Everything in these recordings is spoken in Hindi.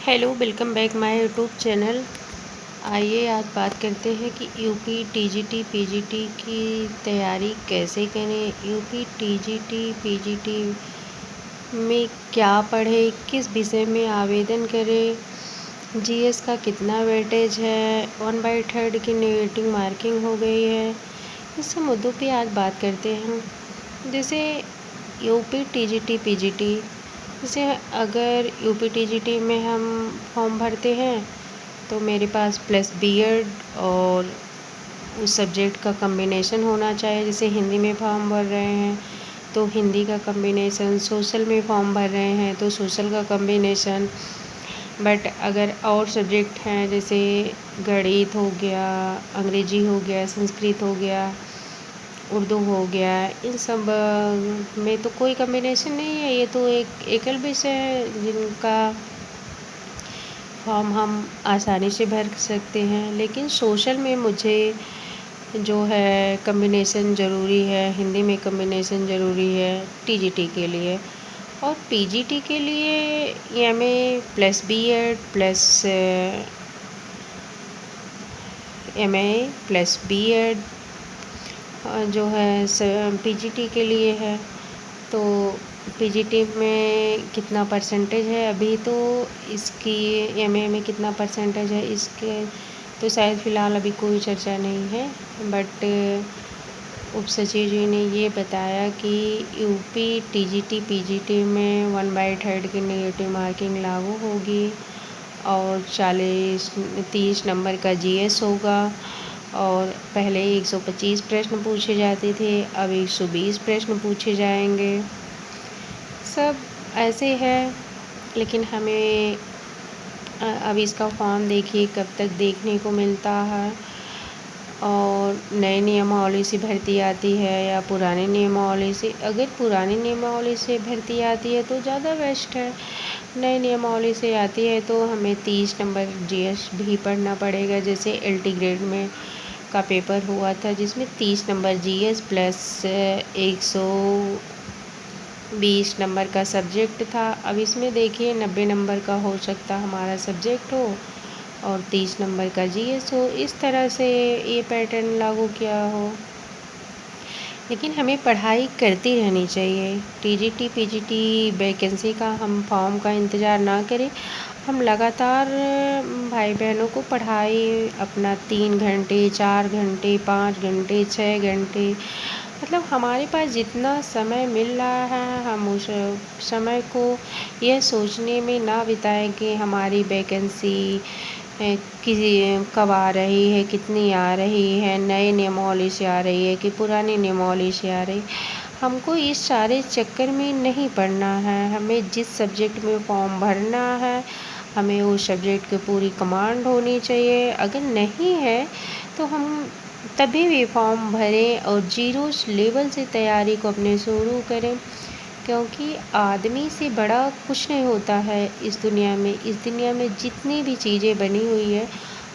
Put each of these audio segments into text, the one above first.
Hello, welcome back my YouTube channel. आइए आज बात करते हैं कि यूपी टीजीटी पीजीटी की तैयारी कैसे करें। यूपी टीजीटी पीजीटी में क्या पढ़ें, किस विषय में आवेदन करें, जीएस का कितना वेटेज है, 1/3 की नेगेटिव मार्किंग हो गई है। इस सब मुद्दों पे आज बात करते हैं। जैसे यूपी टीजीटी पीजीटी, जैसे अगर यूपी टीजीटी में हम फॉर्म भरते हैं तो मेरे पास प्लस बीएड और उस सब्जेक्ट का कम्बिनेशन होना चाहिए। जैसे हिंदी में फॉर्म भर रहे हैं तो हिंदी का कम्बिनेशन, सोशल में फॉर्म भर रहे हैं तो सोशल का कम्बिनेशन। बट अगर और सब्जेक्ट हैं जैसे गणित हो गया, अंग्रेजी हो गया, संस्कृत हो गया, उर्दू हो गया, इन सब में तो कोई कम्बिनेशन नहीं है। ये तो एक एकल विषय है जिनका फॉर्म हम आसानी से भर सकते हैं। लेकिन सोशल में मुझे जो है कम्बिनेशन ज़रूरी है, हिंदी में कम्बिनेशन ज़रूरी है टीजीटी के लिए। और पीजीटी के लिए MA plus BEd plus MA plus BEd जो है पीजीटी के लिए है। तो पीजीटी में कितना परसेंटेज है, अभी तो इसकी एमए में कितना परसेंटेज है इसके तो शायद फ़िलहाल अभी कोई चर्चा नहीं है। बट उप सचिव जी ने ये बताया कि यूपी टीजीटी पीजीटी में 1/3 की नेगेटिव मार्किंग लागू होगी और 30 नंबर का जीएस होगा। और पहले 125 प्रश्न पूछे जाते थे, अब 120 प्रश्न पूछे जाएंगे। सब ऐसे है, लेकिन हमें अब इसका फॉर्म देखिए कब तक देखने को मिलता है। और नए नियमावली से भर्ती आती है या पुराने नियमावली से। अगर पुरानी नियमावली से भर्ती आती है तो ज़्यादा बेस्ट है। नए नियमावली से आती है तो हमें 30 नंबर जीएस भी पढ़ना पड़ेगा। जैसे एलटी ग्रेड में का पेपर हुआ था जिसमें 30 नंबर जीएस प्लस 120 नंबर का सब्जेक्ट था। अब इसमें देखिए 90 नंबर का हो सकता हमारा सब्जेक्ट हो और 30 नंबर का जीएस हो। इस तरह से ये पैटर्न लागू किया हो। लेकिन हमें पढ़ाई करती रहनी चाहिए। टीजीटी पीजीटी वैकेंसी का हम फॉर्म का इंतज़ार ना करें। हम लगातार भाई बहनों को पढ़ाई अपना 3 घंटे 4 घंटे 5 घंटे 6 घंटे, मतलब हमारे पास जितना समय मिल रहा है हम उस समय को यह सोचने में ना बिताएं कि हमारी वैकेंसी किसी कब आ रही है, कितनी आ रही है, नए नियमावली से आ रही है कि पुरानी नियमावली से आ रही। हमको इस सारे चक्कर में नहीं पड़ना है। हमें जिस सब्जेक्ट में फॉर्म भरना है हमें उस सब्जेक्ट की पूरी कमांड होनी चाहिए। अगर नहीं है तो हम तभी भी फॉर्म भरें और जीरो लेवल से तैयारी को अपने शुरू करें। क्योंकि आदमी से बड़ा कुछ नहीं होता है इस दुनिया में। इस दुनिया में जितनी भी चीज़ें बनी हुई है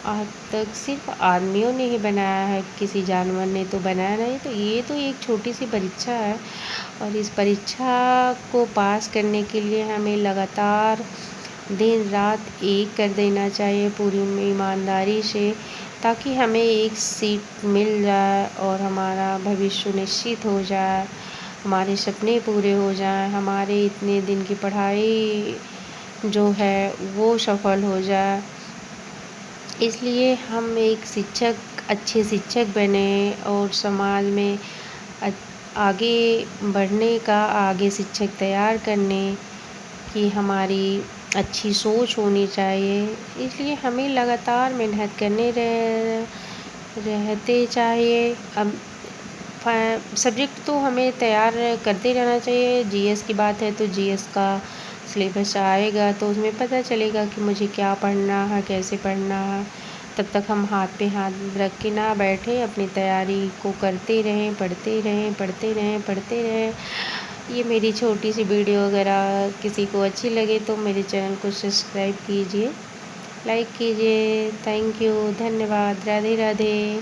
आज तक सिर्फ आदमियों ने ही बनाया है, किसी जानवर ने तो बनाया नहीं। तो ये तो एक छोटी सी परीक्षा है और इस परीक्षा को पास करने के लिए हमें लगातार दिन रात एक कर देना चाहिए पूरी ईमानदारी से, ताकि हमें एक सीट मिल जाए और हमारा भविष्य निश्चित हो जाए, हमारे सपने पूरे हो जाएं, हमारे इतने दिन की पढ़ाई जो है वो सफल हो जाए। इसलिए हम एक शिक्षक, अच्छे शिक्षक बने और समाज में आगे बढ़ने का, आगे शिक्षक तैयार करने की हमारी अच्छी सोच होनी चाहिए। इसलिए हमें लगातार मेहनत करने रहते चाहिए। अब सब्जेक्ट तो हमें तैयार करते रहना चाहिए। जीएस की बात है तो जीएस का सिलेबस आएगा तो उसमें पता चलेगा कि मुझे क्या पढ़ना है, कैसे पढ़ना है। तब तक हम हाथ पे हाथ रख के ना बैठे, अपनी तैयारी को करते रहें, पढ़ते रहें, पढ़ते रहें, पढ़ते रहें। ये मेरी छोटी सी वीडियो अगर किसी को अच्छी लगे तो मेरे चैनल को सब्सक्राइब कीजिए, लाइक कीजिए। थैंक यू, धन्यवाद, राधे राधे।